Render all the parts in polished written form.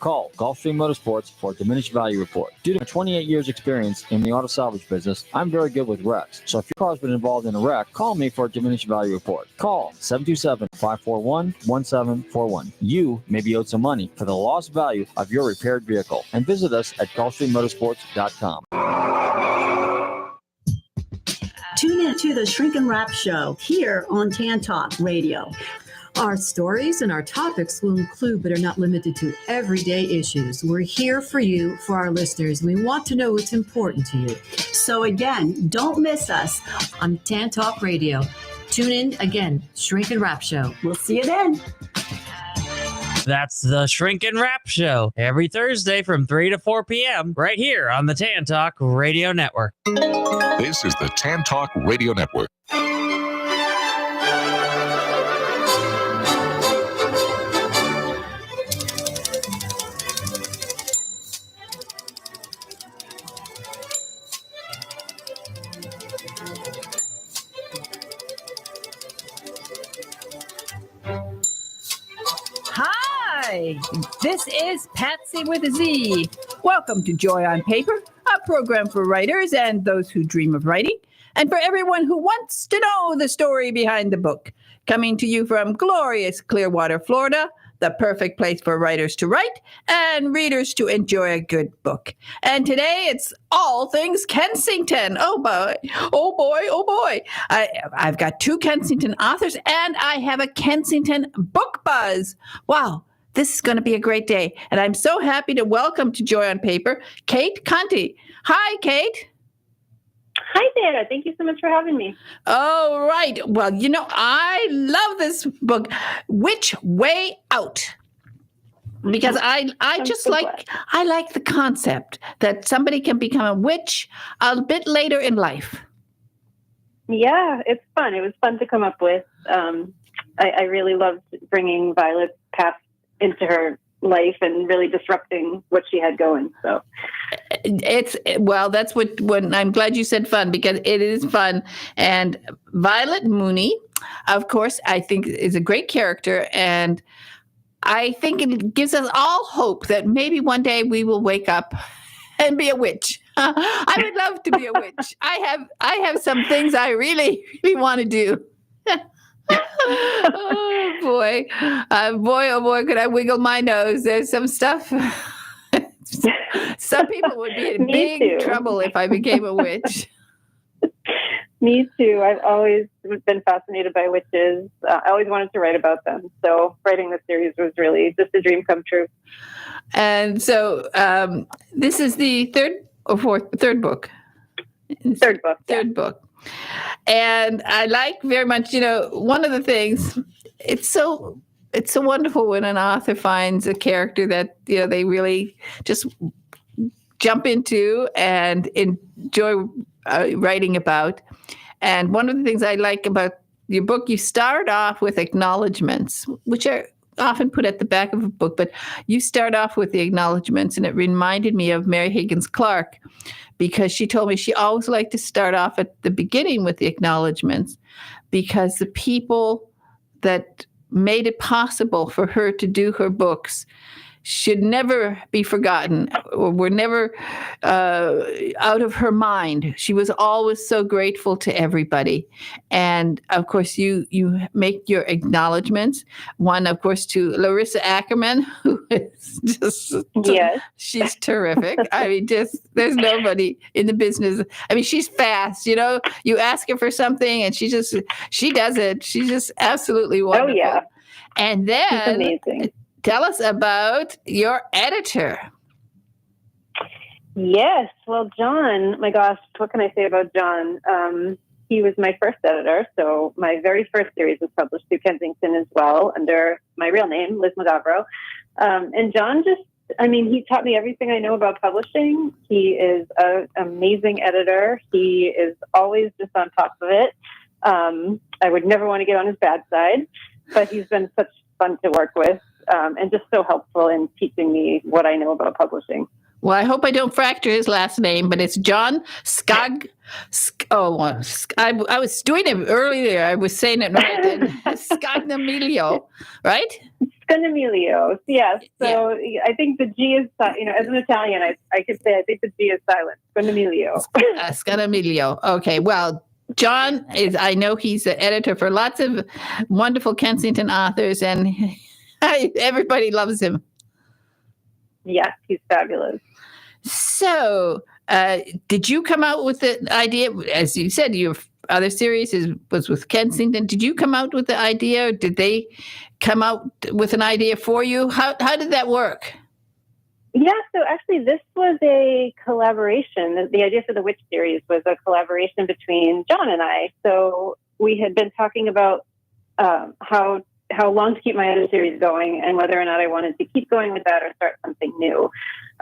Call Gulfstream Motorsports for a diminished value report. Due to my 28 years experience in the auto salvage business, I'm very good with wrecks. So if your car's been involved in a wreck, call me for a diminished value report. Call 727-541-1741. You may be owed some money for the lost value of your repaired vehicle. And visit us at GulfstreamMotorsports.com. Tune in to the Shrink and Wrap Show here on Tan Talk Radio. Our stories and our topics will include, but are not limited to, everyday issues. We're here for you, for our listeners. We want to know what's important to you. So again, don't miss us on Tan Talk Radio. Tune in again, Shrink and Wrap Show. We'll see you then. That's the Shrink and Wrap Show every Thursday from 3 to 4 p.m. right here on the Tan Talk Radio Network. This is the Tan Talk Radio Network. Hi, this is Patsy with a Z. Welcome to Joy on Paper, a program for writers and those who dream of writing, and for everyone who wants to know the story behind the book. Coming to you from glorious Clearwater, Florida, the perfect place for writers to write and readers to enjoy a good book. And today it's all things Kensington. Oh boy, oh boy, oh boy. I've got two Kensington authors and I have a Kensington book buzz. Wow, this is going to be a great day. And I'm so happy to welcome to Joy on Paper, Kate Conti. Hi, Kate. Hi there. Thank you so much for having me. All right. Well, you know, I love this book, Which Way Out? Because I just like the concept that somebody can become a witch a bit later in life. Yeah, it's fun. It was fun to come up with. I really loved bringing Violet's past into her life and really disrupting what she had going. So that's what I'm glad you said fun, because it is fun. And Violet Mooney, of course, I think is a great character. And I think it gives us all hope that maybe one day we will wake up and be a witch. I would love to be a witch. I have some things I really, really want to do. Oh boy, oh boy, could I wiggle my nose? There's some stuff. Some people would be in big trouble if I became a witch. Me too. I've always been fascinated by witches. I always wanted to write about them. So writing this series was really just a dream come true. And so this is the third book. Third book. And I like very much, one of the things, it's so wonderful when an author finds a character that, they really just jump into and enjoy writing about. And one of the things I like about your book, you start off with acknowledgments, which are often put at the back of a book, but you start off with the acknowledgments, and it reminded me of Mary Higgins Clark, because she told me she always liked to start off at the beginning with the acknowledgments, because the people that made it possible for her to do her books should never be forgotten, or were never out of her mind. She was always so grateful to everybody. And of course, you make your acknowledgments. One, of course, to Larissa Ackerman, who is just, she's terrific. I mean, there's nobody in the business. I mean, she's fast, you ask her for something and she does it. She's just absolutely wonderful. Oh, yeah. And then, she's amazing. Tell us about your editor. Yes. Well, John, my gosh, what can I say about John? He was my first editor. So my very first series was published through Kensington as well, under my real name, Liz Magavro. And John he taught me everything I know about publishing. He is an amazing editor. He is always just on top of it. I would never want to get on his bad side, but he's been such fun to work with. And just so helpful in teaching me what I know about publishing. Well, I hope I don't fracture his last name, but it's John Skog. I was doing it earlier. I was saying it right. Scognamiglio, right? Scognamiglio, yes. So I think the G is, as an Italian, I could say I think the G is silent. Scognamiglio. Scognamiglio. Okay, well, John I know he's the editor for lots of wonderful Kensington authors, and everybody loves him. Yes, he's fabulous. So, did you come out with the idea? As you said, your other series was with Kensington. Did you come out with the idea, or did they come out with an idea for you? How did that work? Yeah, so actually this was a collaboration. The idea for the Witch series was a collaboration between John and I. So we had been talking about how long to keep my other series going and whether or not I wanted to keep going with that or start something new.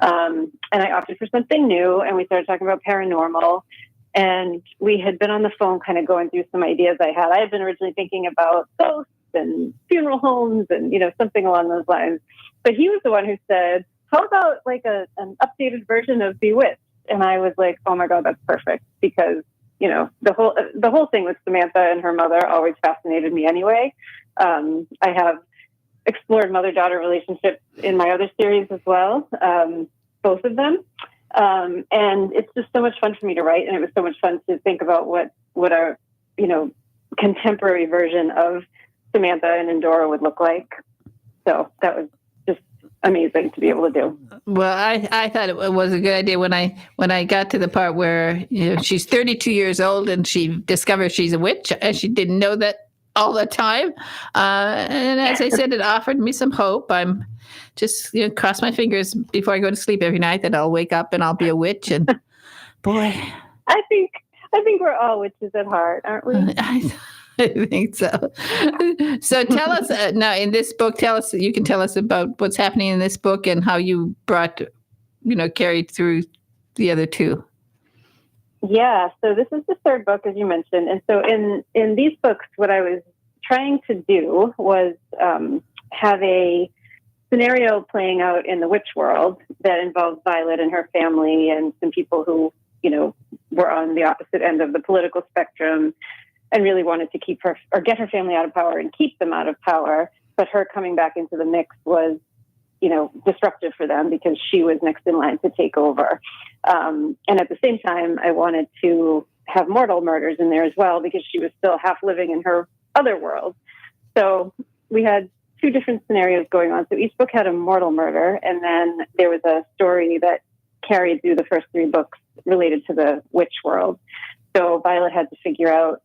And I opted for something new, and we started talking about paranormal. And we had been on the phone kind of going through some ideas I had. I had been originally thinking about ghosts and funeral homes and, something along those lines. But he was the one who said, how about like an updated version of Bewitched? And I was like, oh my God, that's perfect. Because, the whole thing with Samantha and her mother always fascinated me anyway. I have explored mother-daughter relationships in my other series as well, both of them. And it's just so much fun for me to write. And it was so much fun to think about what a, contemporary version of Samantha and Endora would look like. So that was just amazing to be able to do. Well, I thought it was a good idea when I got to the part where she's 32 years old and she discovers she's a witch, and she didn't know that all the time. And as I said, it offered me some hope. I'm just cross my fingers before I go to sleep every night that I'll wake up and I'll be a witch. And boy, I think we're all witches at heart, aren't we? I think so. So tell us now in this book. You can tell us about what's happening in this book and how you carried through the other two. Yeah, so this is the third book, as you mentioned. And so in these books, what I was trying to do was have a scenario playing out in the witch world that involves Violet and her family and some people who, were on the opposite end of the political spectrum and really wanted to keep her or get her family out of power and keep them out of power. But her coming back into the mix was, disruptive for them because she was next in line to take over. And at the same time, I wanted to have mortal murders in there as well because she was still half living in her other world. So we had two different scenarios going on. So each book had a mortal murder. And then there was a story that carried through the first three books related to the witch world. So Violet had to figure out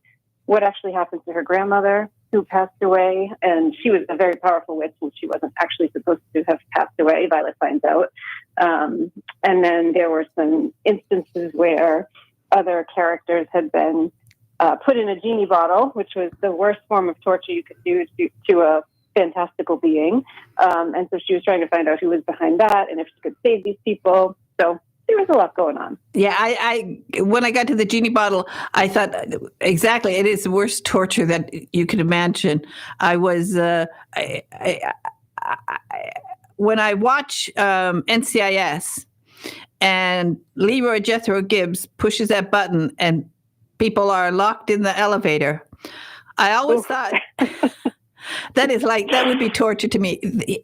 what actually happened to her grandmother who passed away. And she was a very powerful witch and she wasn't actually supposed to have passed away. Violet finds out. And then there were some instances where other characters had been put in a genie bottle, which was the worst form of torture you could do to a fantastical being. And so she was trying to find out who was behind that and if she could save these people. So there was a lot going on. Yeah, I when I got to the genie bottle, I thought exactly it is the worst torture that you could imagine. I was when I watch NCIS and Leroy Jethro Gibbs pushes that button and people are locked in the elevator. I always thought that would be torture to me.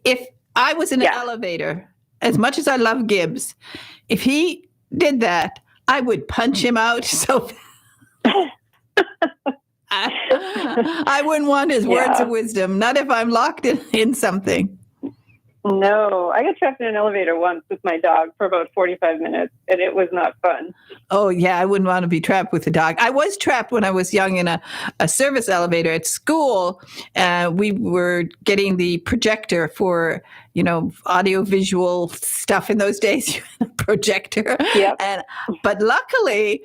If I was in an elevator, as much as I love Gibbs, if he did that, I would punch him out. So I wouldn't want his words of wisdom, not if I'm locked in something. No, I got trapped in an elevator once with my dog for about 45 minutes, and it was not fun. Oh, yeah, I wouldn't want to be trapped with a dog. I was trapped when I was young in a service elevator at school. We were getting the projector for, audio-visual stuff in those days, projector. Yep. But luckily,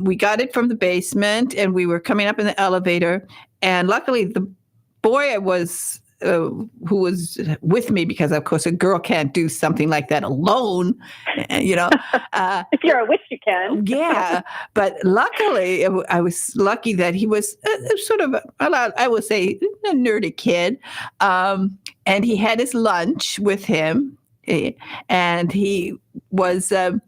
we got it from the basement, and we were coming up in the elevator. And luckily, the boy who was with me, because of course a girl can't do something like that alone, if you're a witch, you can. Yeah, but luckily I was lucky that he was sort of, I would say, a nerdy kid, and he had his lunch with him. And he was, so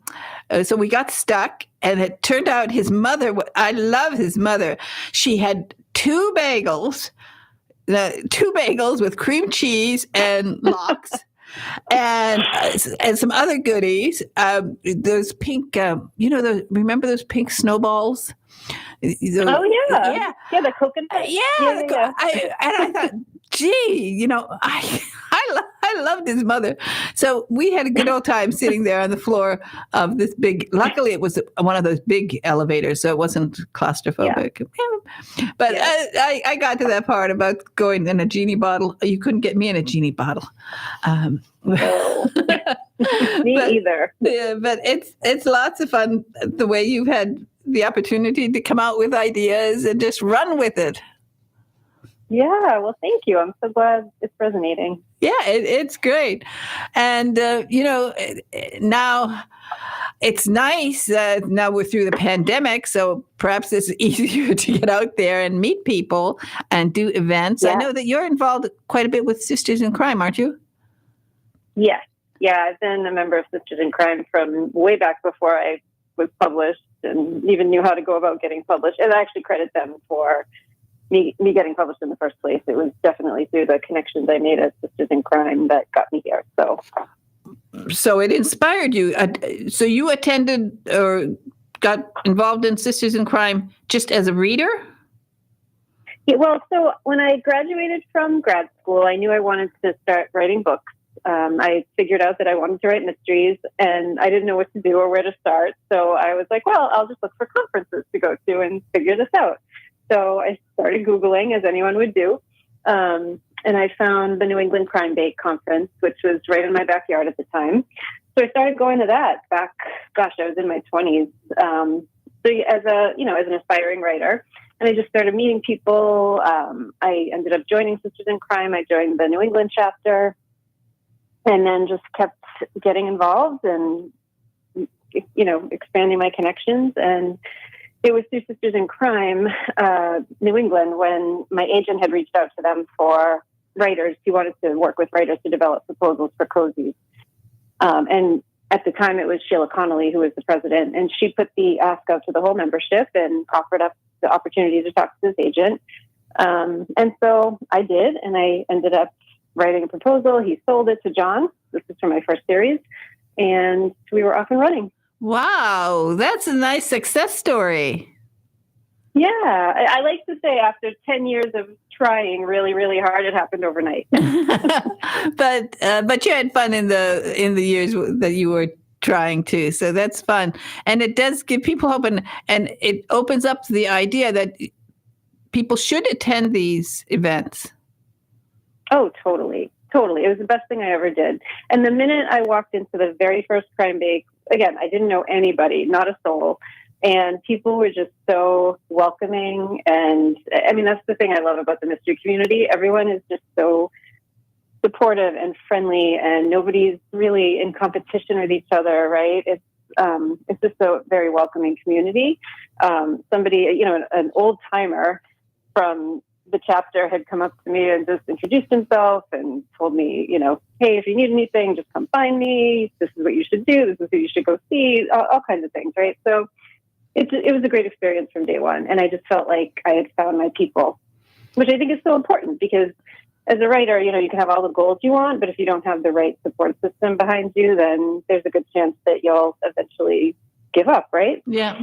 we got stuck, and it turned out his mother, I love his mother. She had two bagels with cream cheese and lox. And some other goodies. Those pink, remember those pink snowballs? Yeah, the coconut. Yeah. I thought, gee, I loved his mother. So we had a good old time sitting there on the floor of this big, luckily it was one of those big elevators, so it wasn't claustrophobic. Yeah. But I got to that part about going in a genie bottle. You couldn't get me in a genie bottle. No. Me either. Yeah, but it's lots of fun the way you've had the opportunity to come out with ideas and just run with it. Yeah, well, thank you. I'm so glad it's resonating. Yeah, it's great. And, now it's nice. Now we're through the pandemic, so perhaps it's easier to get out there and meet people and do events. Yeah. I know that you're involved quite a bit with Sisters in Crime, aren't you? Yes. Yeah, I've been a member of Sisters in Crime from way back before I was published and even knew how to go about getting published. And I actually credit them for me getting published in the first place. It was definitely through the connections I made at Sisters in Crime that got me here. So it inspired you. So you attended or got involved in Sisters in Crime just as a reader? Yeah, well, so when I graduated from grad school, I knew I wanted to start writing books. I figured out that I wanted to write mysteries, and I didn't know what to do or where to start. So I was like, well, I'll just look for conferences to go to and figure this out. So I started Googling, as anyone would do. And I found the New England Crime Bake Conference, which was right in my backyard at the time. So I started going to that I was in my 20s. So as an aspiring writer, and I just started meeting people. I ended up joining Sisters in Crime. I joined the New England chapter, and then just kept getting involved and, expanding my connections. And it was through Sisters in Crime, New England, when my agent had reached out to them for writers. He wanted to work with writers to develop proposals for cozies. And at the time, it was Sheila Connolly who was the president, and she put the ask out to the whole membership and offered up the opportunity to talk to this agent. And so I did, and I ended up writing a proposal. He sold it to John. This is for my first series, and we were off and running. Wow, that's a nice success story. Yeah, I like to say after 10 years of trying really, really hard, it happened overnight. But you had fun in the years that you were trying to, so that's fun, and it does give people hope, and it opens up the idea that people should attend these events. Oh, totally. It was the best thing I ever did. And the minute I walked into the very first Crime Bake, again, I didn't know anybody, not a soul. And people were just so welcoming. And I mean, that's the thing I love about the mystery community. Everyone is just so supportive and friendly, and nobody's really in competition with each other, right? It's just a very welcoming community. Somebody, an old timer from the chapter had come up to me and just introduced himself and told me, hey, if you need anything, just come find me. This is what you should do. This is who you should go see, all kinds of things, right? So it was a great experience from day one. And I just felt like I had found my people, which I think is so important, because as a writer, you can have all the goals you want, but if you don't have the right support system behind you, then there's a good chance that you'll eventually give up, right? Yeah.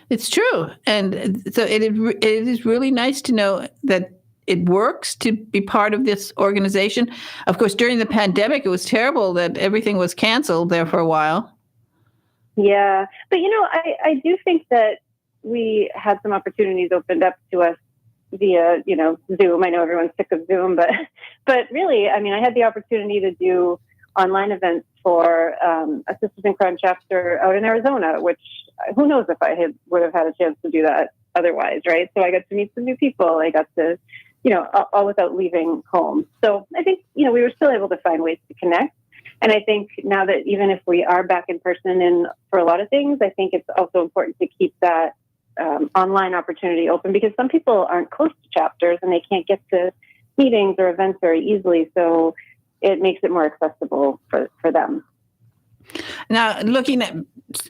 It's true. And so it is really nice to know that it works to be part of this organization. Of course, during the pandemic, it was terrible that everything was canceled there for a while. Yeah. But, I do think that we had some opportunities opened up to us via, Zoom. I know everyone's sick of Zoom, but really, I mean, I had the opportunity to do online events for a Sisters in Crime chapter out in Arizona, which who knows if I would have had a chance to do that otherwise, right? So I got to meet some new people. I got to, all without leaving home. So I think, we were still able to find ways to connect. And I think now that even if we are back in person and for a lot of things, I think it's also important to keep that online opportunity open, because some people aren't close to chapters and they can't get to meetings or events very easily. So it makes it more accessible for them. Now, looking at,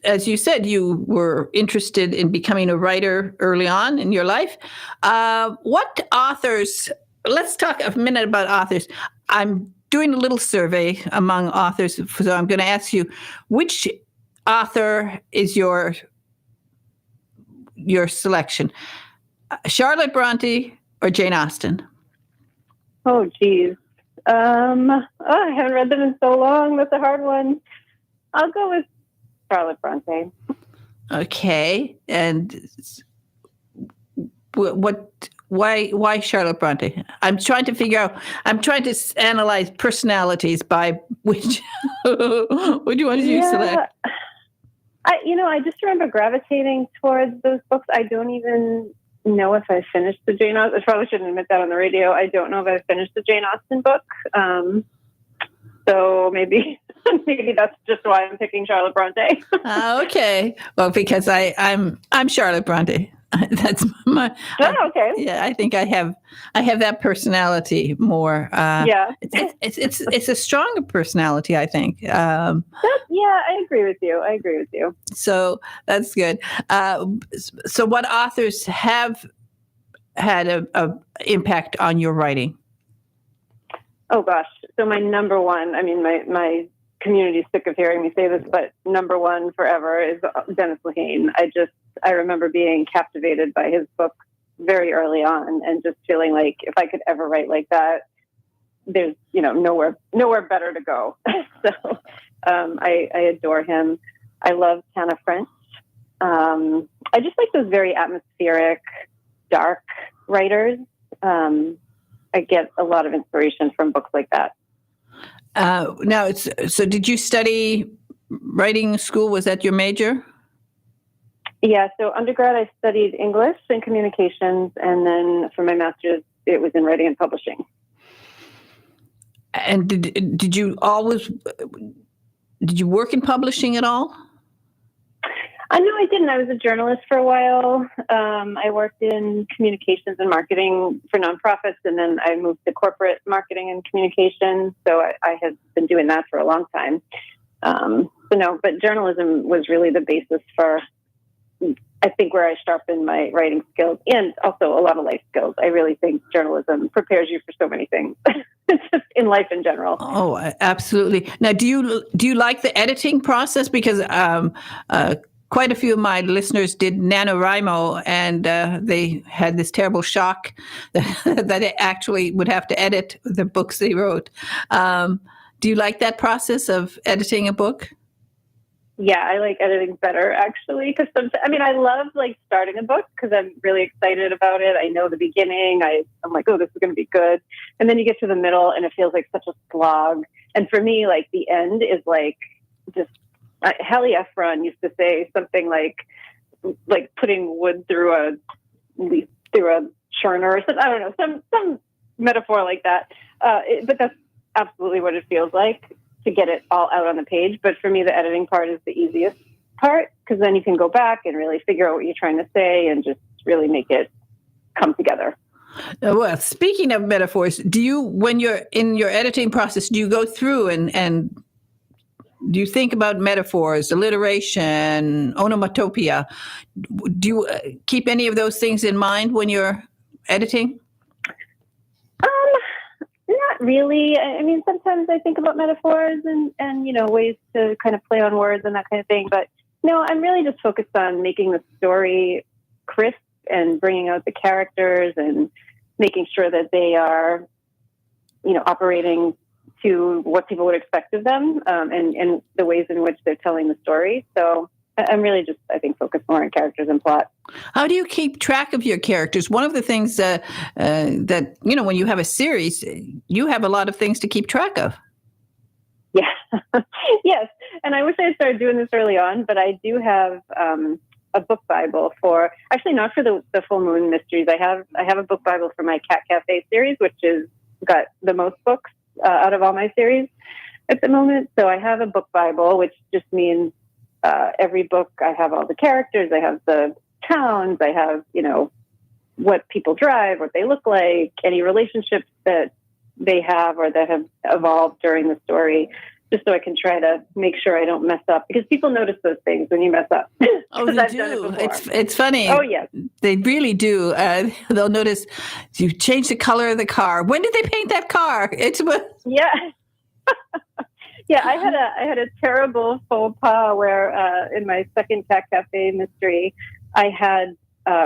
as you said, you were interested in becoming a writer early on in your life. What authors, let's talk a minute about authors. I'm doing a little survey among authors, so I'm going to ask you, which author is your selection? Charlotte Bronte or Jane Austen? Oh, geez. I haven't read them in so long. That's a hard one. I'll go with Charlotte Bronte. Okay. And why Charlotte Bronte? I'm trying to analyze personalities by which one do you select? I just remember gravitating towards those books. I don't even know if I finished the Jane Austen. I probably shouldn't admit that on the radio. I don't know if I finished the Jane Austen book. So maybe that's just why I'm picking Charlotte Bronte. Okay. Well, because I'm Charlotte Bronte. That's my. Okay. Yeah, I think I have that personality more. Yeah. It's a stronger personality, I think. Yeah, I agree with you. So that's good. So what authors have had a impact on your writing? Oh gosh. So my number one, I mean, my community's sick of hearing me say this, but number one forever is Dennis Lehane. I remember being captivated by his book very early on and just feeling like if I could ever write like that, there's, nowhere better to go. So I adore him. I love Tana French. I just like those very atmospheric, dark writers. I get a lot of inspiration from books like that. So did you study writing school? Was that your major? Yeah, so undergrad I studied English and communications, and then for my master's it was in writing and publishing. And did you work in publishing at all? No, I didn't. I was a journalist for a while. I worked in communications and marketing for nonprofits, and then I moved to corporate marketing and communications. So I had been doing that for a long time. But journalism was really the basis for, I think, where I sharpened my writing skills and also a lot of life skills. I really think journalism prepares you for so many things just in life in general. Oh, absolutely. Now, do you like the editing process? Because quite a few of my listeners did NaNoWriMo, and they had this terrible shock that they actually would have to edit the books they wrote. Do you like that process of editing a book? Yeah, I like editing better, actually, because I love starting a book because I'm really excited about it. I know the beginning. I'm like, oh, this is going to be good. And then you get to the middle and it feels like such a slog. And for me, the end is just, Hallie Efron used to say something like putting wood through a churner or something. I don't know, some metaphor like that. But that's absolutely what it feels like to get it all out on the page. But for me, the editing part is the easiest part because then you can go back and really figure out what you're trying to say and just really make it come together. Well, speaking of metaphors, when you're in your editing process, do you go through and do you think about metaphors, alliteration, onomatopoeia? Do you keep any of those things in mind when you're editing? Not really. I mean, sometimes I think about metaphors and ways to kind of play on words and that kind of thing. But no, I'm really just focused on making the story crisp and bringing out the characters and making sure that they are, operating to what people would expect of them and the ways in which they're telling the story. So I'm really just, I think, focused more on characters and plot. How do you keep track of your characters? One of the things that, when you have a series, you have a lot of things to keep track of. Yeah. Yes. And I wish I had started doing this early on, but I do have a book Bible for, actually not for the Full Moon Mysteries. I have a book Bible for my Cat Cafe series, which is got the most books out of all my series at the moment. So I have a book Bible, which just means every book I have all the characters, I have the towns, I have, what people drive, what they look like, any relationships that they have or that have evolved during the story, just so I can try to make sure I don't mess up, because people notice those things when you mess up. Oh, they I've do. done it before. It's funny. Oh, yes. They really do. They'll notice you changed the color of the car. When did they paint that car? Yeah. Yeah, I had a terrible faux pas where in my second Cat Cafe mystery, I had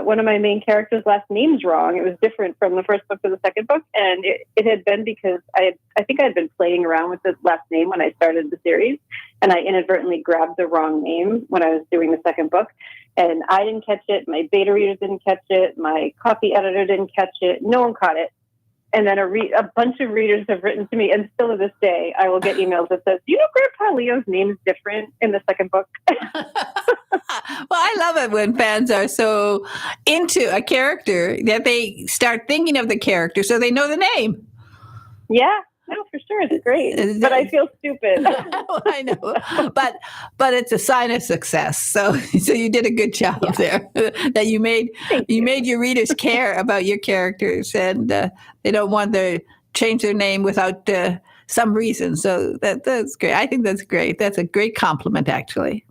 one of my main characters' last names wrong. It was different from the first book to the second book, and it had been because I think I had been playing around with the last name when I started the series, and I inadvertently grabbed the wrong name when I was doing the second book, and I didn't catch it. My beta readers didn't catch it. My copy editor didn't catch it. No one caught it. And then a bunch of readers have written to me, and still to this day, I will get emails that says, "You know, Grandpa Leo's name is different in the second book." Well, I love it when fans are so into a character that they start thinking of the character so they know the name. Yeah, no, for sure. It's great. But I feel stupid. I know. But it's a sign of success. So you did a good job there. That you made your readers care about your characters, and they don't want to change their name without some reason. So that's great. I think that's great. That's a great compliment, actually.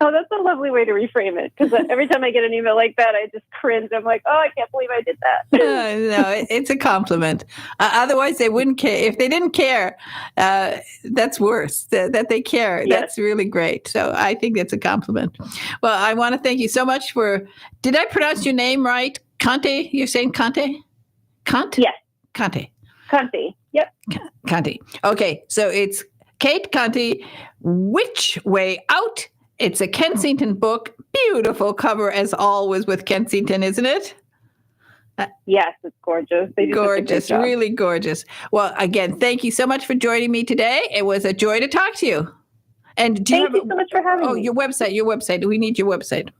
Oh, that's a lovely way to reframe it, because every time I get an email like that, I just cringe. I'm like, oh, I can't believe I did that. No, it's a compliment. Otherwise, they wouldn't care. If they didn't care, that's worse. That they care. Yes. That's really great. So I think that's a compliment. Well, I want to thank you so much for, did I pronounce your name right? Conte? You're saying Conte? Conte? Yes. Conte. Conte. Yep. Conte. Okay, so it's Kate Conte, Which Way Out? It's a Kensington book. Beautiful cover, as always, with Kensington, isn't it? Yes, it's gorgeous. Gorgeous, really gorgeous. Well, again, thank you so much for joining me today. It was a joy to talk to you. And thank you so much for having me. Oh, your website. We need your website.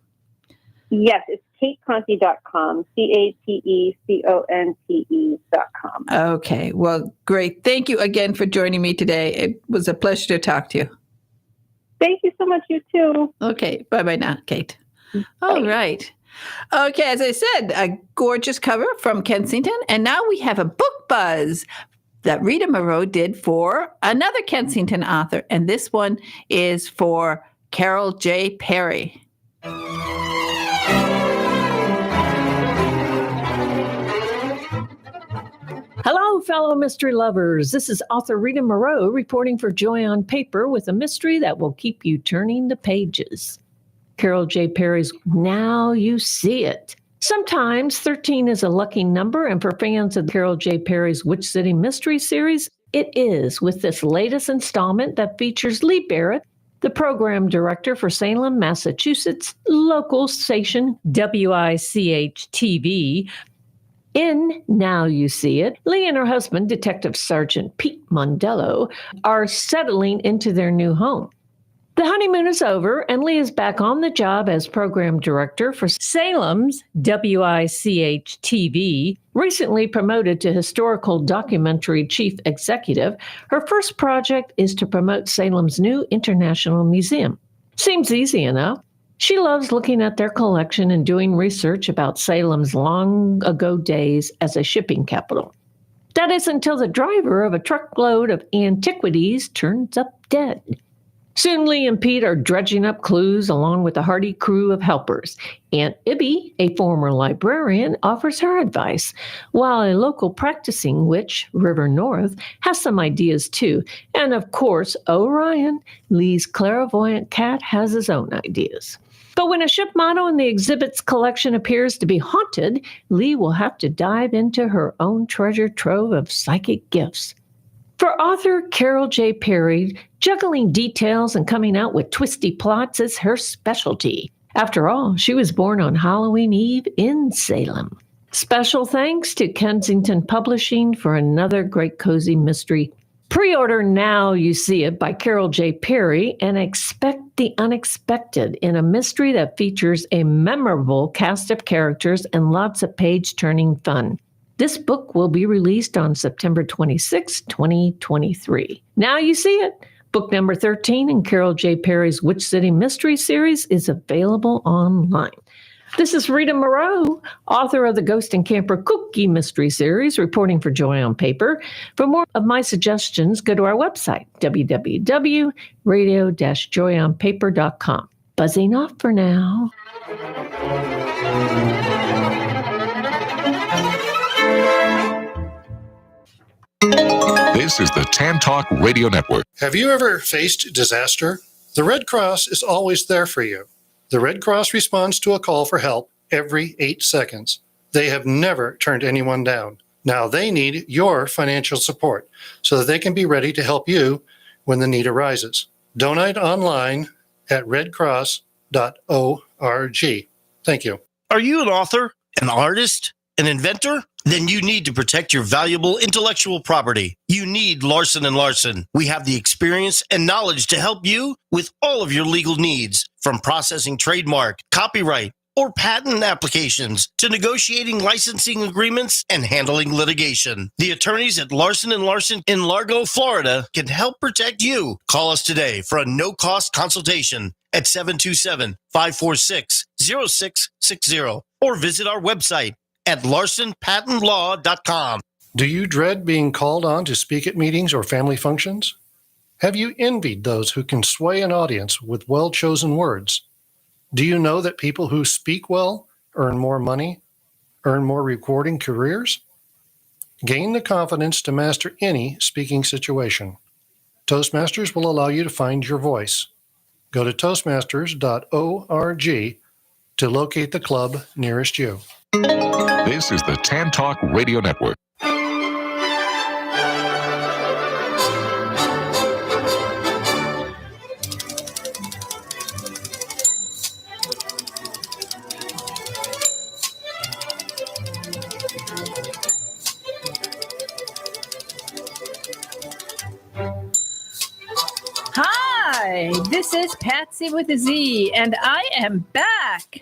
Yes, it's kateconte.com, CATECONTE.com. Okay, well, great. Thank you again for joining me today. It was a pleasure to talk to you. Thank you so much, you too. Okay, bye-bye now, Kate. Bye. All right. Okay, as I said, a gorgeous cover from Kensington, and now we have a book buzz that Rita Moreau did for another Kensington author, and this one is for Carol J. Perry. Hello, fellow mystery lovers. This is author Rita Moreau reporting for Joy on Paper with a mystery that will keep you turning the pages. Carol J. Perry's Now You See It. Sometimes 13 is a lucky number, and for fans of Carol J. Perry's Witch City Mystery series, it is with this latest installment that features Lee Barrett, the program director for Salem, Massachusetts, local station WICH-TV. In Now You See It, Lee and her husband, Detective Sergeant Pete Mondello, are settling into their new home. The honeymoon is over, and Lee is back on the job as program director for Salem's WICH-TV, recently promoted to historical documentary chief executive. Her first project is to promote Salem's new International Museum. Seems easy enough. She loves looking at their collection and doing research about Salem's long ago days as a shipping capital. That is until the driver of a truckload of antiquities turns up dead. Soon Lee and Pete are dredging up clues along with a hearty crew of helpers. Aunt Ibby, a former librarian, offers her advice, while a local practicing witch, River North, has some ideas too. And of course, Orion, Lee's clairvoyant cat, has his own ideas. But when a ship motto in the exhibit's collection appears to be haunted, Lee will have to dive into her own treasure trove of psychic gifts. For author Carol J. Perry, juggling details and coming out with twisty plots is her specialty. After all, she was born on Halloween Eve in Salem. Special thanks to Kensington Publishing for another great cozy mystery. Pre-order Now You See It by Carol J. Perry and expect the unexpected in a mystery that features a memorable cast of characters and lots of page-turning fun. This book will be released on September 26, 2023. Now You See It. Book number 13 in Carol J. Perry's Witch City Mystery series is available online. This is Rita Moreau, author of the Ghost and Camper Cookie Mystery Series, reporting for Joy on Paper. For more of my suggestions, go to our website, www.radio-joyonpaper.com. Buzzing off for now. This is the Tan Talk Radio Network. Have you ever faced disaster? The Red Cross is always there for you. The Red Cross responds to a call for help every 8 seconds. They have never turned anyone down. Now they need your financial support so that they can be ready to help you when the need arises. Donate online at redcross.org. Thank you. Are you an author, an artist, an inventor? Then you need to protect your valuable intellectual property. You need Larson & Larson. We have the experience and knowledge to help you with all of your legal needs, from processing trademark, copyright, or patent applications to negotiating licensing agreements and handling litigation. The attorneys at Larson & Larson in Largo, Florida can help protect you. Call us today for a no-cost consultation at 727-546-0660 or visit our website at larsonpatentlaw.com. Do you dread being called on to speak at meetings or family functions? Have you envied those who can sway an audience with well-chosen words? Do you know that people who speak well earn more money, earn more rewarding careers? Gain the confidence to master any speaking situation. Toastmasters will allow you to find your voice. Go to toastmasters.org to locate the club nearest you. This is the Tan Talk Radio Network. Hi, this is Patsy with a Z, and I am back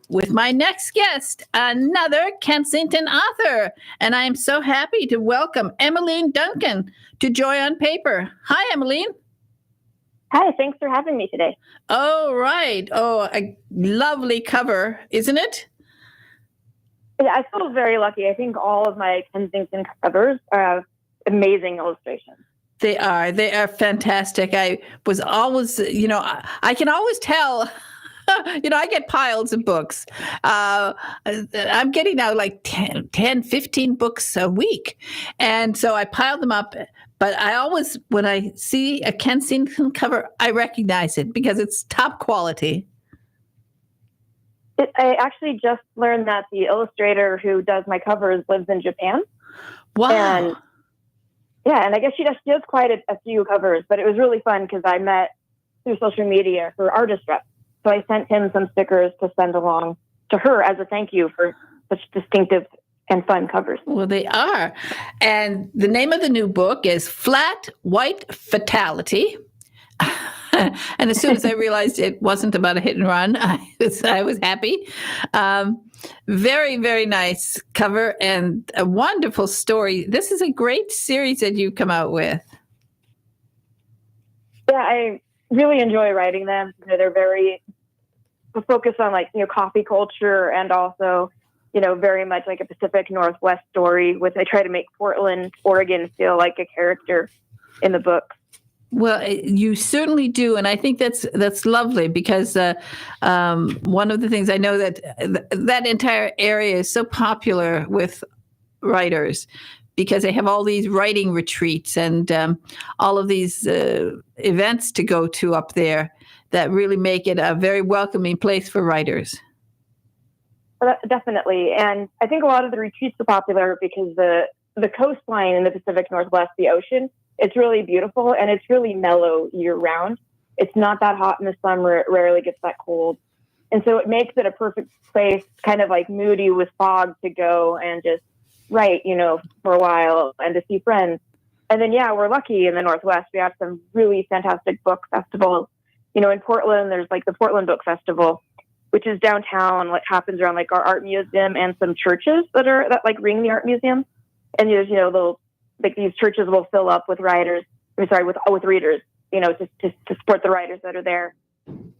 with my next guest, another Kensington author. And I am so happy to welcome Emmeline Duncan to Joy on Paper. Hi, Emmeline. Hi, thanks for having me today. Oh, right. Oh, a lovely cover, isn't it? Yeah, I feel very lucky. I think all of my Kensington covers are amazing illustrations. They are fantastic. I was always, I can always tell. I get piles of books. I'm getting now like 10, 15 books a week. And so I pile them up. But I always, when I see a Kensington cover, I recognize it because it's top quality. I actually just learned that the illustrator who does my covers lives in Japan. Wow. And I guess she does quite a few covers, but it was really fun because I met through social media her artist rep. So I sent him some stickers to send along to her as a thank you for such distinctive and fun covers. Well, they are. And the name of the new book is Flat White Fatality. And as soon as I realized it wasn't about a hit and run, I was happy. Very, very nice cover and a wonderful story. This is a great series that you come out with. Yeah, I really enjoy writing them. They're very focused on coffee culture and also, very much like a Pacific Northwest story. I try to make Portland, Oregon feel like a character in the book. Well, you certainly do, and I think that's lovely because one of the things I know that entire area is so popular with writers because they have all these writing retreats and all of these events to go to up there that really make it a very welcoming place for writers. Well, definitely, and I think a lot of the retreats are popular because the coastline in the Pacific Northwest, the ocean, it's really beautiful and it's really mellow year round. It's not that hot in the summer. It rarely gets that cold. And so it makes it a perfect place, kind of like moody with fog to go and just write, for a while and to see friends. And then, we're lucky in the Northwest. We have some really fantastic book festivals. In Portland, there's the Portland Book Festival, which is downtown, happens around our art museum and some churches that ring the art museum. And there's, these churches will fill up with readers, to support the writers that are there.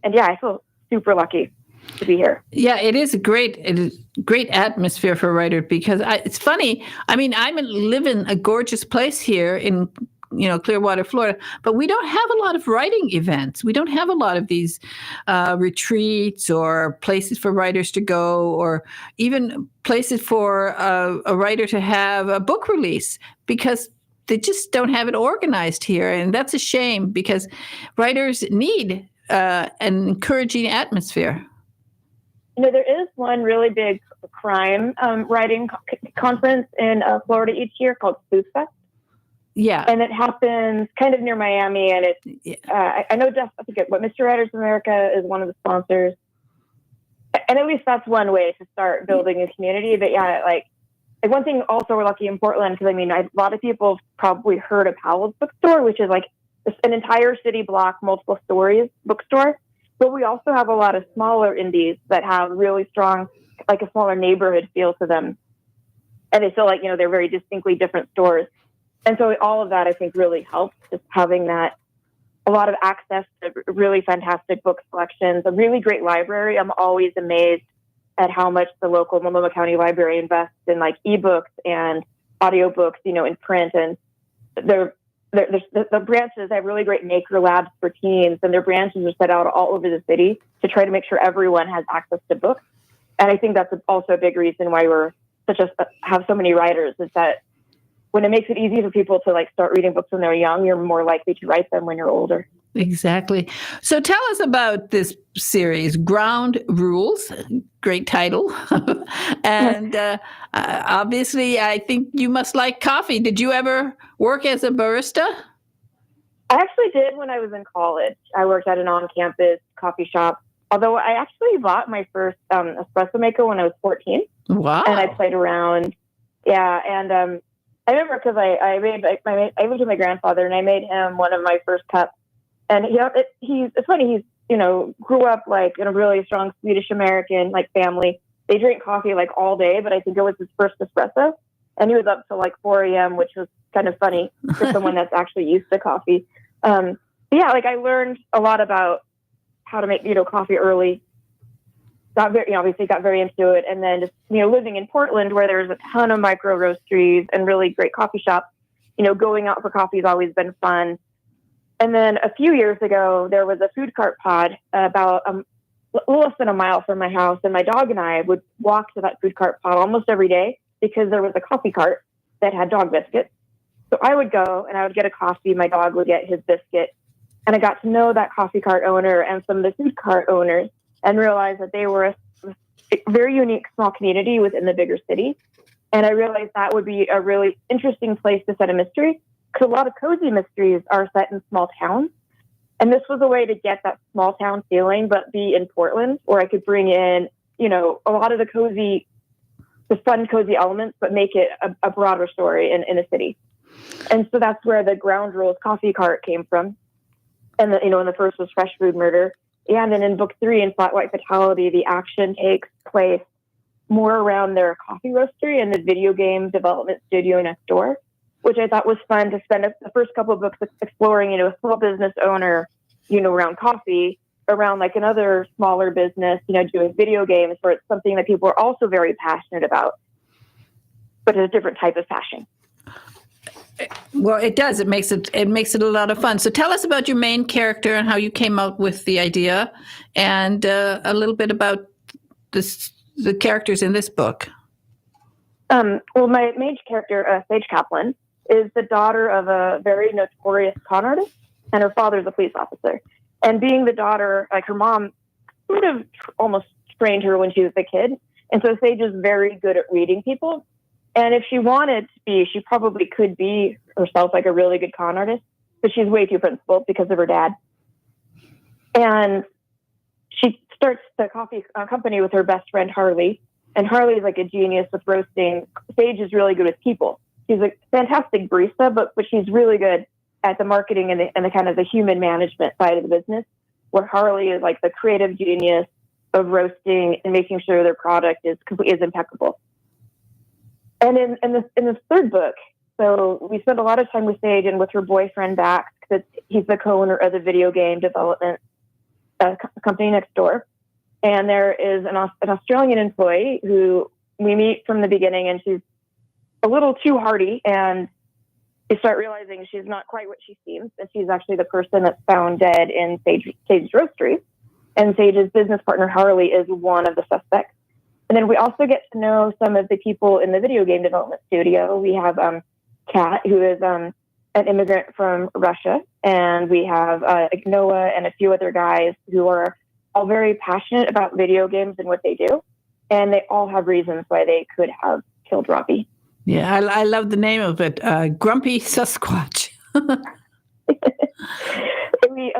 And I feel super lucky. to be here. Yeah, it is a great atmosphere for writers because it's funny. I mean, I live in a gorgeous place here in Clearwater, Florida, but we don't have a lot of writing events. We don't have a lot of these retreats or places for writers to go, or even places for a writer to have a book release, because they just don't have it organized here. And that's a shame, because writers need an encouraging atmosphere. There is one really big crime writing conference in Florida each year called Food Fest. Yeah. And it happens kind of near Miami. And it's, I know I forget what Mr. Writers America is one of the sponsors. And at least that's one way to start building a community. But yeah, like one thing also we're lucky in Portland, because I mean, a lot of people have probably heard of Howell's Bookstore, which is like an entire city block, multiple stories bookstore. But we also have a lot of smaller indies that have really strong, like a smaller neighborhood feel to them. And they feel like, they're very distinctly different stores. And so all of that, I think, really helps, just having that, a lot of access to really fantastic book selections, a really great library. I'm always amazed at how much the local Multnomah County Library invests in like ebooks and audiobooks, in print. And the branches have really great maker labs for teens, and their branches are set out all over the city to try to make sure everyone has access to books. And I think that's also a big reason why we're have so many writers, is that when it makes it easy for people to like start reading books when they're young, you're more likely to write them when you're older. Exactly. So tell us about this series, Ground Rules. Great title. And obviously, I think you must like coffee. Did you ever work as a barista? I actually did when I was in college. I worked at an on-campus coffee shop, although I actually bought my first espresso maker when I was 14. Wow. And I played around. Yeah. And I remember because I lived with my grandfather, and I made him one of my first cups. And it's funny, he's grew up like in a really strong Swedish American like family. They drink coffee like all day, but I think it was his first espresso, and he was up till like 4 a.m., which was kind of funny for someone that's actually used to coffee. Yeah, like I learned a lot about how to make coffee early. Obviously got very into it, and then just living in Portland, where there's a ton of micro roasteries and really great coffee shops. Going out for coffee has always been fun. And then a few years ago, there was a food cart pod about a little less than a mile from my house, and my dog and I would walk to that food cart pod almost every day because there was a coffee cart that had dog biscuits. So I would go and I would get a coffee. My dog would get his biscuit, and I got to know that coffee cart owner and some of the food cart owners, and realized that they were a very unique small community within the bigger city. And I realized that would be a really interesting place to set a mystery, because a lot of cozy mysteries are set in small towns. And this was a way to get that small town feeling, but be in Portland, where I could bring in, a lot of the fun, cozy elements, but make it a broader story in a city. And so that's where the Ground Rules coffee cart came from. And and the first was Fresh Food Murder. And then in book 3, in Flat White Fatality, the action takes place more around their coffee roastery and the video game development studio next door, which I thought was fun to spend the first couple of books exploring, a small business owner, around coffee, around like another smaller business, doing video games, where it's something that people are also very passionate about, but it's a different type of passion. Well, it does. It makes it a lot of fun. So tell us about your main character and how you came up with the idea, and a little bit about the characters in this book. Well, my main character, Sage Kaplan, is the daughter of a very notorious con artist, and her father's a police officer. And being the daughter, like her mom sort of almost trained her when she was a kid. And so Sage is very good at reading people. And if she wanted to be, she probably could be herself like a really good con artist, but she's way too principled because of her dad. And she starts the coffee company with her best friend, Harley. And Harley is like a genius with roasting. Sage is really good with people. She's a fantastic barista, but she's really good at the marketing and the kind of the human management side of the business, where Harley is like the creative genius of roasting and making sure their product is impeccable. And in this third book, so we spent a lot of time with Sage and with her boyfriend Bax, because he's the co-owner of the video game development company next door. And there is an Australian employee who we meet from the beginning, and she's a little too hardy, and you start realizing she's not quite what she seems. And she's actually the person that's found dead in Sage's roastery. And Sage's business partner, Harley, is one of the suspects. And then we also get to know some of the people in the video game development studio. We have Kat, who is an immigrant from Russia. And we have Noah and a few other guys who are all very passionate about video games and what they do. And they all have reasons why they could have killed Robbie. Yeah, I love the name of it, Grumpy Sasquatch. We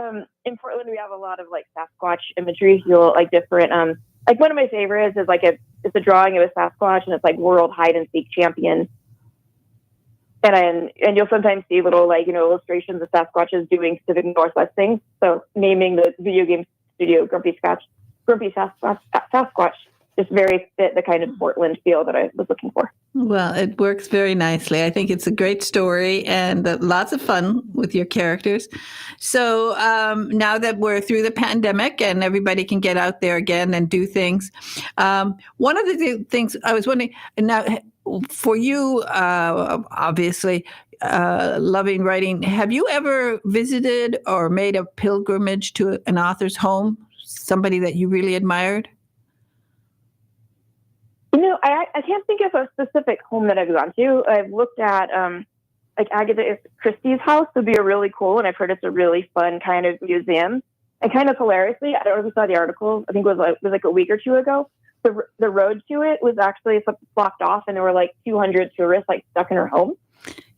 in Portland, we have a lot of like Sasquatch imagery. You'll like different like one of my favorites is like it's a drawing of a Sasquatch, and it's like world hide and seek champion. And you'll sometimes see little like illustrations of Sasquatches doing Pacific Northwest things. So naming the video game studio Grumpy Sasquatch just very fit the kind of Portland feel that I was looking for. Well, it works very nicely. I think it's a great story and lots of fun with your characters. So now that we're through the pandemic and everybody can get out there again and do things, one of the things I was wondering, now for you, obviously, loving writing, have you ever visited or made a pilgrimage to an author's home, somebody that you really admired? I can't think of a specific home that I've gone to. I've looked at like Agatha Christie's house would be a really cool, and I've heard it's a really fun kind of museum. And kind of hilariously, I don't know if you saw the article. I think it was like a week or two ago. The road to it was actually blocked off, and there were like 200 tourists like stuck in her home.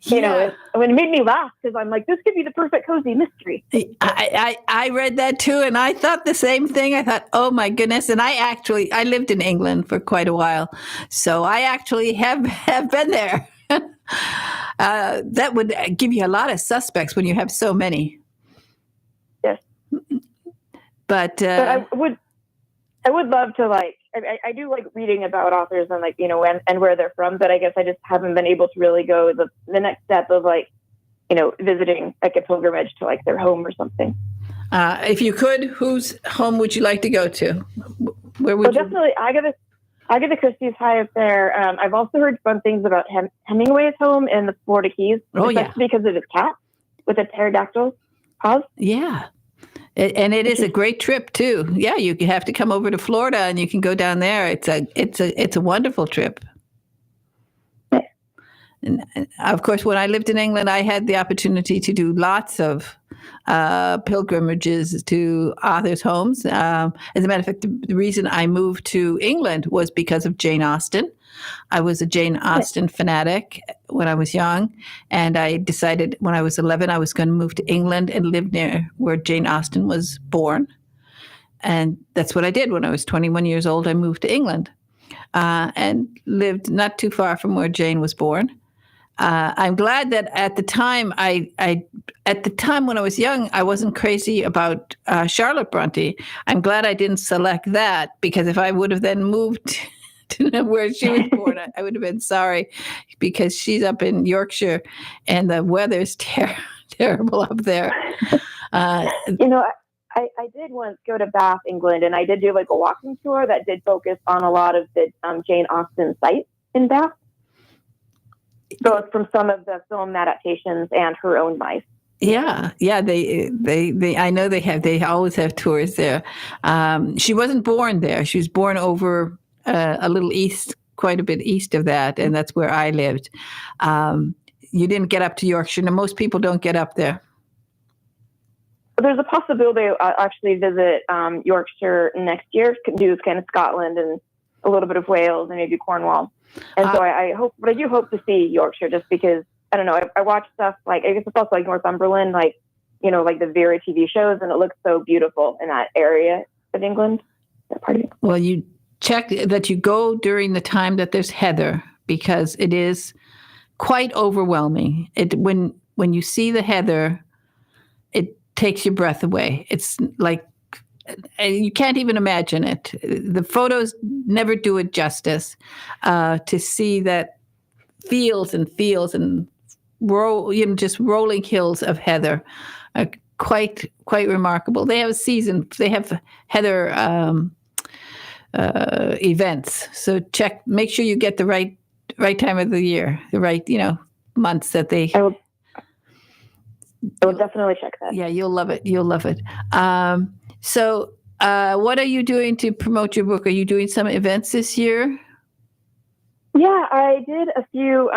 Yeah. It made me laugh because I'm like, this could be the perfect cozy mystery. I read that too, and I thought the same thing. I thought, oh my goodness! And I lived in England for quite a while, so I actually have been there. That would give you a lot of suspects when you have so many. Yes, but I would love to like. I do like reading about authors and like, and where they're from, but I guess I just haven't been able to really go the next step of like, visiting like a pilgrimage to like their home or something. If you could, whose home would you like to go to? Where would you? Definitely Agatha Christie's high up there. I've also heard fun things about Hemingway's home in the Florida Keys. Oh, yeah. Because of his cat with a pterodactyl paws. Yeah. And it is a great trip too. Yeah, you have to come over to Florida and you can go down there. It's a wonderful trip. And of course, when I lived in England, I had the opportunity to do lots of pilgrimages to authors' homes. As a matter of fact, the reason I moved to England was because of Jane Austen. I was a Jane Austen fanatic when I was young, and I decided when I was 11 I was going to move to England and live near where Jane Austen was born. And that's what I did. When I was 21 years old, I moved to England and lived not too far from where Jane was born. I'm glad that at the time, when I was young, I wasn't crazy about Charlotte Bronte. I'm glad I didn't select that, because if I would have then moved to where she was born, I would have been sorry, because she's up in Yorkshire and the weather's terrible up there. I did once go to Bath, England, and I did do like a walking tour that did focus on a lot of the Jane Austen sites in Bath. So it's from some of the film adaptations and her own life. Yeah. They I know they always have tours there. She wasn't born there. She was born over a little east, quite a bit east of that, and that's where I lived. You didn't get up to Yorkshire. Now, most people don't get up there. There's a possibility I'll actually visit Yorkshire next year, do kind of Scotland and a little bit of Wales and maybe Cornwall. And so I do hope to see Yorkshire, just because, I don't know, I watch stuff like, I guess it's also like Northumberland, like, like the Vera TV shows, and it looks so beautiful in that area of England. That part of it. Well, you check that you go during the time that there's heather, because it is quite overwhelming. When you see the heather, it takes your breath away. It's like, you can't even imagine it. The photos never do it justice. To see that fields and just rolling hills of heather are quite remarkable. They have a season. They have heather events. So make sure you get the right time of the year, the right months that they. I will definitely check that. Yeah, you'll love it. You'll love it. So, what are you doing to promote your book? Are you doing some events this year? Yeah, I did a few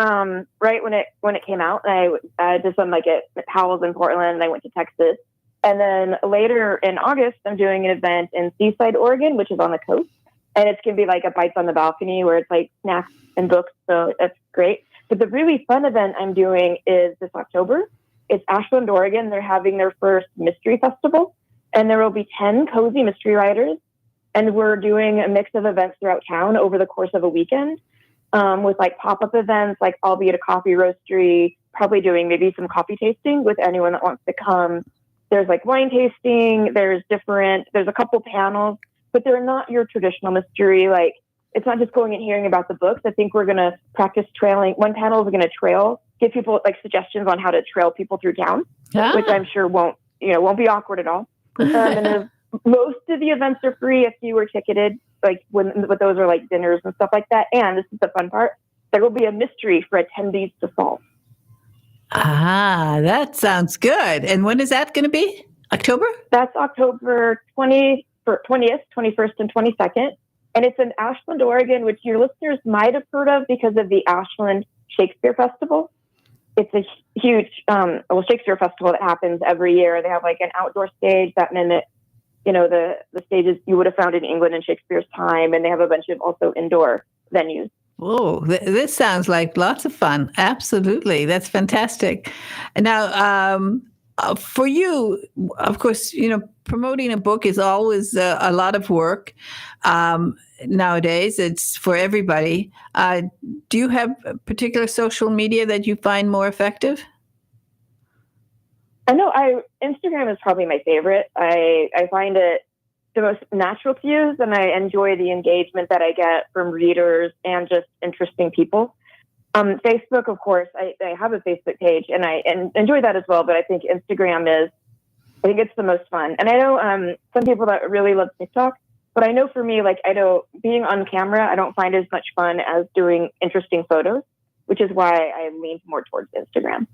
right when it came out. And I did some like at Powell's in Portland, and I went to Texas. And then later in August, I'm doing an event in Seaside, Oregon, which is on the coast. And it's going to be like a Bites on the Balcony where it's like snacks and books. So that's great. But the really fun event I'm doing is this October. It's Ashland, Oregon. They're having their first mystery festival. And there will be 10 cozy mystery writers. And we're doing a mix of events throughout town over the course of a weekend with like pop-up events, like I'll be at a coffee roastery, probably doing maybe some coffee tasting with anyone that wants to come. There's like wine tasting. There's a couple panels, but they're not your traditional mystery. Like it's not just going and hearing about the books. I think we're going to practice trailing. One panel is going to give people like suggestions on how to trail people through town, which I'm sure won't be awkward at all. And most of the events are free. A few are ticketed, but those are like dinners and stuff like that. And this is the fun part. There will be a mystery for attendees to solve. Ah, that sounds good. And when is that going to be? October? That's October 20th, 21st, and 22nd. And it's in Ashland, Oregon, which your listeners might have heard of because of the Ashland Shakespeare Festival. It's a huge Shakespeare festival that happens every year. They have like an outdoor stage that mimic, the stages you would have found in England in Shakespeare's time. And they have a bunch of also indoor venues. Oh, this sounds like lots of fun. Absolutely. That's fantastic. And now, for you, of course, promoting a book is always a lot of work. Nowadays, it's for everybody. Do you have particular social media that you find more effective? I know Instagram is probably my favorite. I find it the most natural to use, and I enjoy the engagement that I get from readers and just interesting people. Facebook, of course, I have a Facebook page, and I enjoy that as well, but I think Instagram it's the most fun. And I know some people that really love TikTok, but I know for me, being on camera, I don't find as much fun as doing interesting photos, which is why I lean more towards Instagram.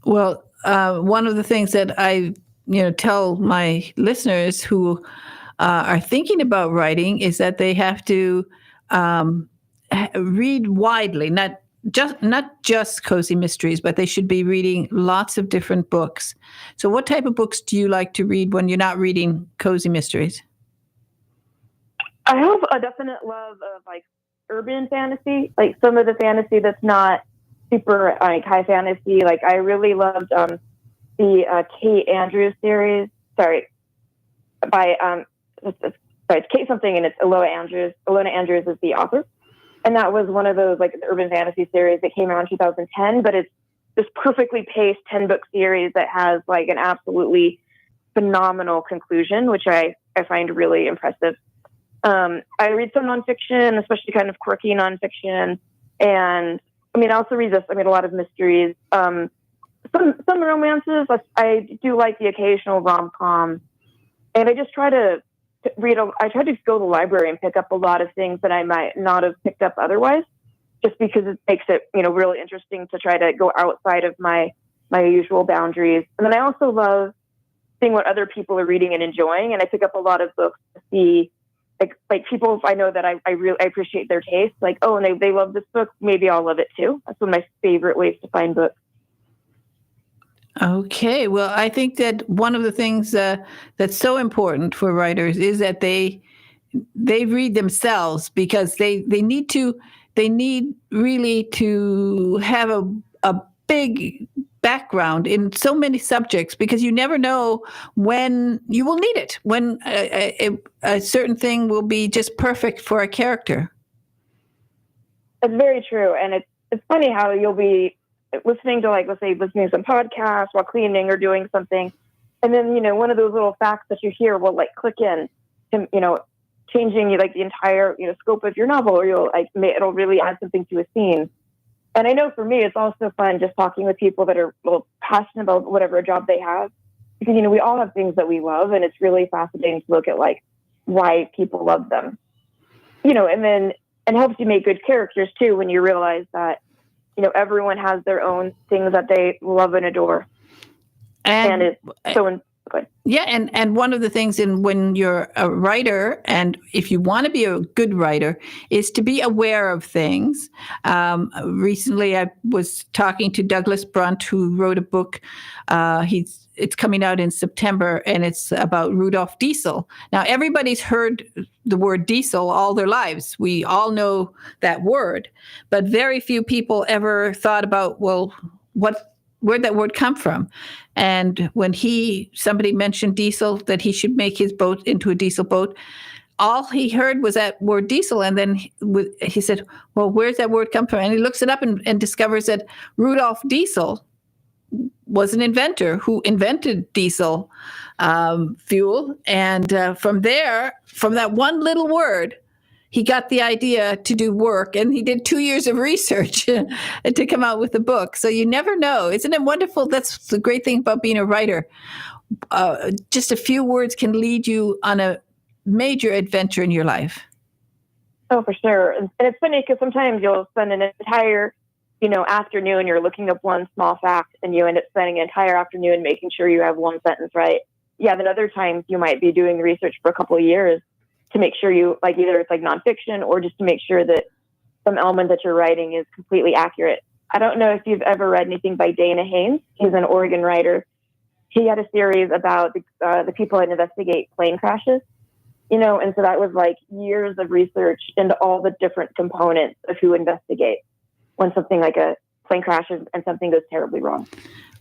Well, one of the things that I tell my listeners who are thinking about writing is that they have to read widely, not just cozy mysteries, but they should be reading lots of different books. So what type of books do you like to read when you're not reading cozy mysteries? I have a definite love of urban fantasy, like some of the fantasy that's not super high fantasy. Like I really loved the Kate Andrews series. Sorry, it's Kate something, and it's Ilona Andrews. Ilona Andrews is the author, and that was one of those the urban fantasy series that came out in 2010. But it's this perfectly paced 10-book series that has an absolutely phenomenal conclusion, which I find really impressive. I read some nonfiction, especially kind of quirky nonfiction, and I also read a lot of mysteries. Some romances. I do like the occasional rom-com, and I just try to read. I try to go to the library and pick up a lot of things that I might not have picked up otherwise, just because it makes it really interesting to try to go outside of my usual boundaries. And then I also love seeing what other people are reading and enjoying, and I pick up a lot of books to see like people I know that I really appreciate their taste. And they love this book, maybe I'll love it too. That's one of my favorite ways to find books. Okay, well, I think that one of the things that's so important for writers is that they read themselves, because they need really to have a big background in so many subjects, because you never know when you will need it, when a certain thing will be just perfect for a character. It's very true, and it's funny how you'll be listening to listening to some podcasts while cleaning or doing something, and then one of those little facts that you hear will click in to changing the entire scope of your novel, or it'll really add something to a scene. And I know for me, it's also fun just talking with people that are passionate about whatever job they have, because we all have things that we love, and it's really fascinating to look at why people love them. and helps you make good characters too when you realize that, everyone has their own things that they love and adore. And it's so good. Yeah, and one of the things when you're a writer, and if you want to be a good writer, is to be aware of things. Recently, I was talking to Douglas Brunt, who wrote a book. It's coming out in September, and it's about Rudolf Diesel. Now, everybody's heard the word diesel all their lives. We all know that word, but very few people ever thought about, well, where'd that word come from? And when somebody mentioned diesel, that he should make his boat into a diesel boat, all he heard was that word diesel. And then he said, well, where's that word come from? And he looks it up and discovers that Rudolf Diesel was an inventor who invented diesel fuel. And from that one little word, he got the idea to do work, and he did 2 years of research to come out with the book. So you never know. Isn't it wonderful? That's the great thing about being a writer. Just a few words can lead you on a major adventure in your life. Oh, for sure. And it's funny because sometimes you'll spend an entire, afternoon, you're looking up one small fact, and you end up spending an entire afternoon making sure you have one sentence right. Yeah, then other times you might be doing the research for a couple of years to make sure either it's nonfiction or just to make sure that some element that you're writing is completely accurate. I don't know if you've ever read anything by Dana Haynes. He's an Oregon writer. He had a series about the people that investigate plane crashes, and so that was years of research into all the different components of who investigates when something like a plane crashes and something goes terribly wrong.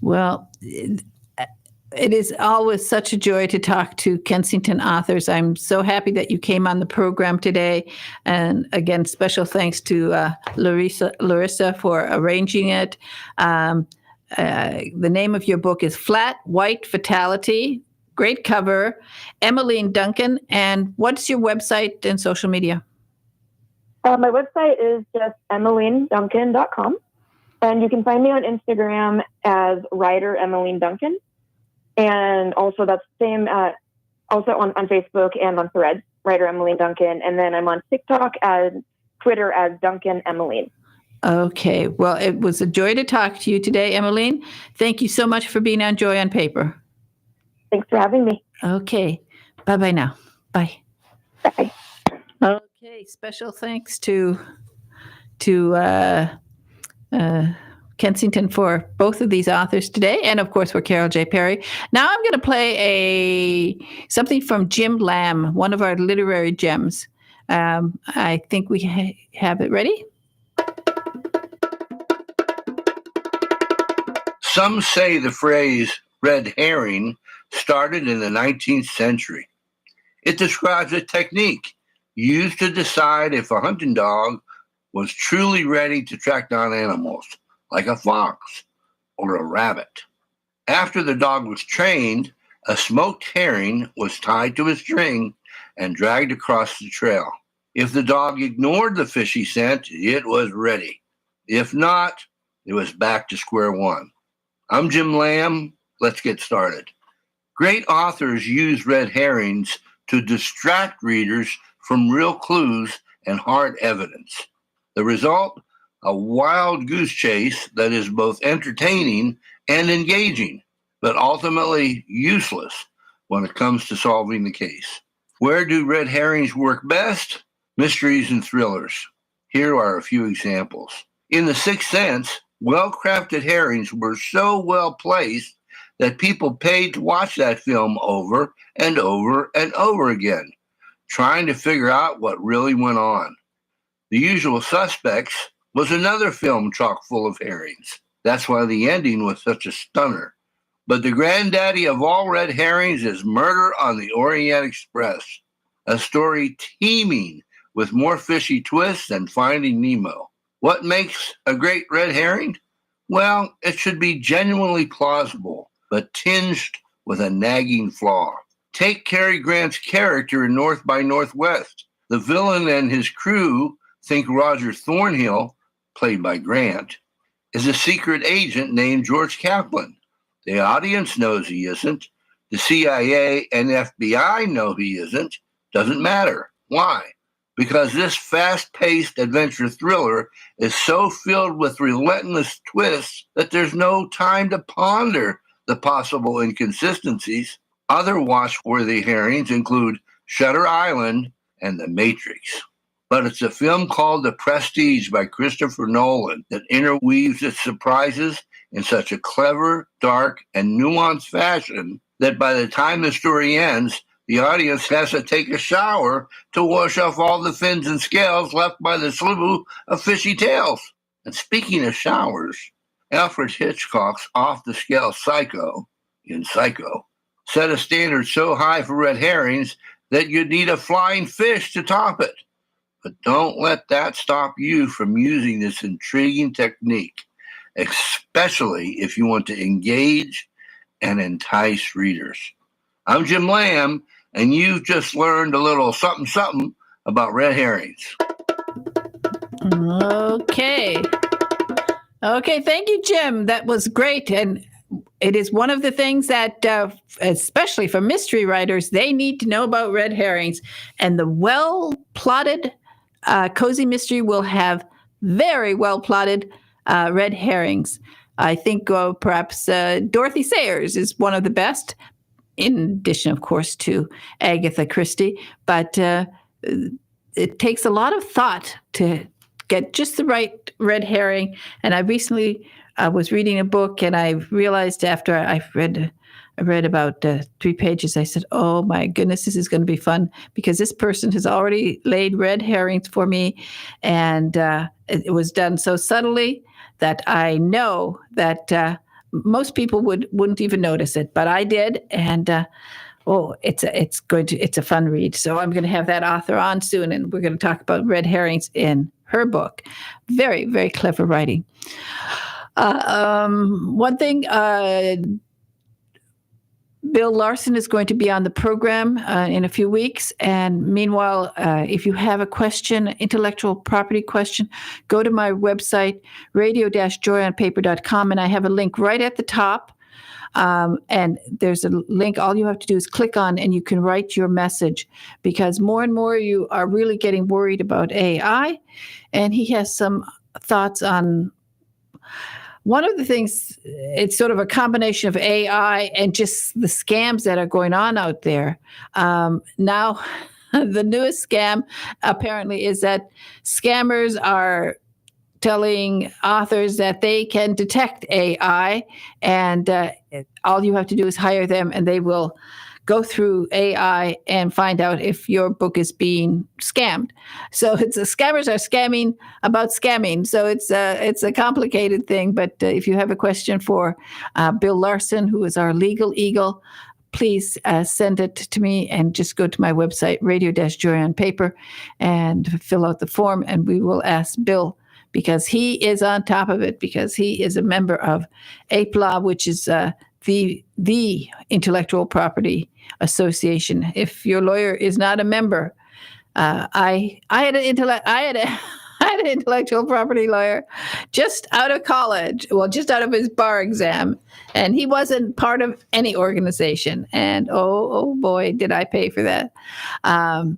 Well, it is always such a joy to talk to Kensington authors. I'm so happy that you came on the program today. And again, special thanks to Larissa for arranging it. The name of your book is Flat White Fatality. Great cover. Emmeline Duncan. And what's your website and social media? My website is just emmelineduncan.com. And you can find me on Instagram as writer Emmeline Duncan. And also that's the same also on Facebook and on Threads, writer Emmeline Duncan. And then I'm on TikTok and Twitter as Duncan Emmeline. Okay. Well, it was a joy to talk to you today, Emmeline. Thank you so much for being on Joy on Paper. Thanks for having me. Okay. Bye-bye now. Bye. Bye. Okay. Special thanks to Kensington for both of these authors today, and of course for Carol J. Perry. Now I'm going to play something from Jim Lamb, one of our literary gems. I think we have it ready. Some say the phrase red herring started in the 19th century. It describes a technique used to decide if a hunting dog was truly ready to track down animals, like a fox or a rabbit. After the dog was trained, a smoked herring was tied to a string and dragged across the trail. If the dog ignored the fishy scent, it was ready. If not, it was back to square one. I'm Jim Lamb. Let's get started. Great authors use red herrings to distract readers from real clues and hard evidence. The result? A wild goose chase that is both entertaining and engaging, but ultimately useless when it comes to solving the case. Where do red herrings work best? Mysteries and thrillers. Here are a few examples. In The Sixth Sense, well-crafted herrings were so well placed that people paid to watch that film over and over and over again, trying to figure out what really went on. The Usual Suspects was another film chock full of herrings. That's why the ending was such a stunner. But the granddaddy of all red herrings is Murder on the Orient Express, a story teeming with more fishy twists than Finding Nemo. What makes a great red herring? Well, it should be genuinely plausible, but tinged with a nagging flaw. Take Cary Grant's character in North by Northwest. The villain and his crew think Roger Thornhill, played by Grant, is a secret agent named George Kaplan. The audience knows he isn't. The CIA and FBI know he isn't. Doesn't matter. Why? because this fast-paced adventure thriller is so filled with relentless twists that there's no time to ponder the possible inconsistencies. Other watch-worthy herrings include Shutter Island and The Matrix. But it's a film called The Prestige by Christopher Nolan that interweaves its surprises in such a clever, dark, and nuanced fashion that by the time the story ends, the audience has to take a shower to wash off all the fins and scales left by the slew of fishy tails. And speaking of showers, Alfred Hitchcock's off-the-scale Psycho, in Psycho, set a standard so high for red herrings that you'd need a flying fish to top it. But don't let that stop you from using this intriguing technique, especially if you want to engage and entice readers. I'm Jim Lamb, and you've just learned a little something about red herrings. Okay, thank you, Jim. That was great. And it is one of the things that, especially for mystery writers, they need to know about red herrings. And the well-plotted cozy mystery will have very well-plotted red herrings. I think perhaps Dorothy Sayers is one of the best, in addition, of course, to Agatha Christie. But it takes a lot of thought to get just the right red herring. And I recently was reading a book, and I realized after I read about 3 pages, I said, oh my goodness, this is going to be fun, because this person has already laid red herrings for me. And it was done so subtly that I know that most people wouldn't even notice it, but I did. And it's a fun read. So I'm going to have that author on soon, and we're going to talk about red herrings in her book. Very, very clever writing. One thing, Bill Larson is going to be on the program in a few weeks. And meanwhile, if you have a question, intellectual property question, go to my website, radio-joyonpaper.com, and I have a link right at the top. And there's a link. All you have to do is click on, and you can write your message, because more and more you are really getting worried about AI. And he has some thoughts on one of the things. It's sort of a combination of AI and just the scams that are going on out there. Now, the newest scam apparently is that scammers are telling authors that they can detect AI, and all you have to do is hire them, and they will go through AI and find out if your book is being scammed. So scammers are scamming about scamming. So it's a complicated thing. But if you have a question for Bill Larson, who is our legal eagle, please send it to me, and just go to my website, radio-joyonpaper, and fill out the form, and we will ask Bill, because he is on top of it, because he is a member of APLA, which is the Intellectual Property Association. If your lawyer is not a member, I had an intellectual property lawyer just out of college, just out of his bar exam, and he wasn't part of any organization. And oh boy, did I pay for that,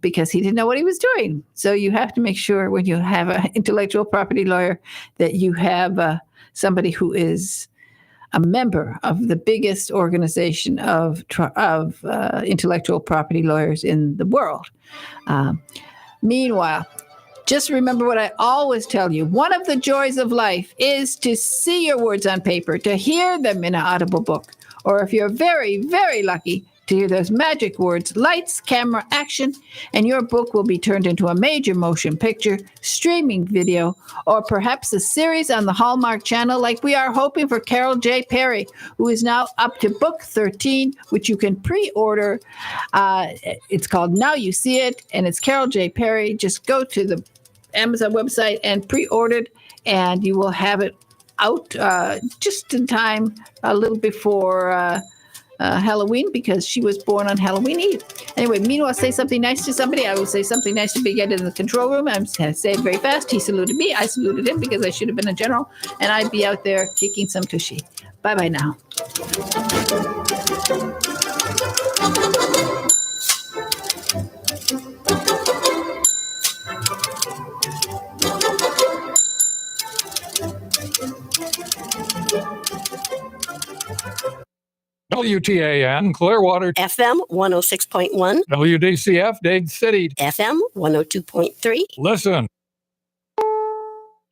because he didn't know what he was doing. So you have to make sure when you have an intellectual property lawyer that you have somebody who is a member of the biggest organization of intellectual property lawyers in the world. Meanwhile, just remember what I always tell you. One of the joys of life is to see your words on paper, to hear them in an audible book, or if you're very, very lucky, to hear those magic words, lights, camera, action, and your book will be turned into a major motion picture, streaming video, or perhaps a series on the Hallmark Channel, like we are hoping for Carol J. Perry, who is now up to book 13, which you can pre-order. It's called Now You See It, and it's Carol J. Perry. Just go to the Amazon website and pre-order it, and you will have it out just in time, a little before Halloween, because she was born on Halloween Eve. Anyway, meanwhile, say something nice to somebody. I will say something nice to Big Ed in the control room. I'm going to say it very fast. He saluted me. I saluted him because I should have been a general, and I'd be out there kicking some tushy. Bye-bye now. WTAN, Clearwater. FM 106.1. WDCF, Dade City. FM 102.3. Listen.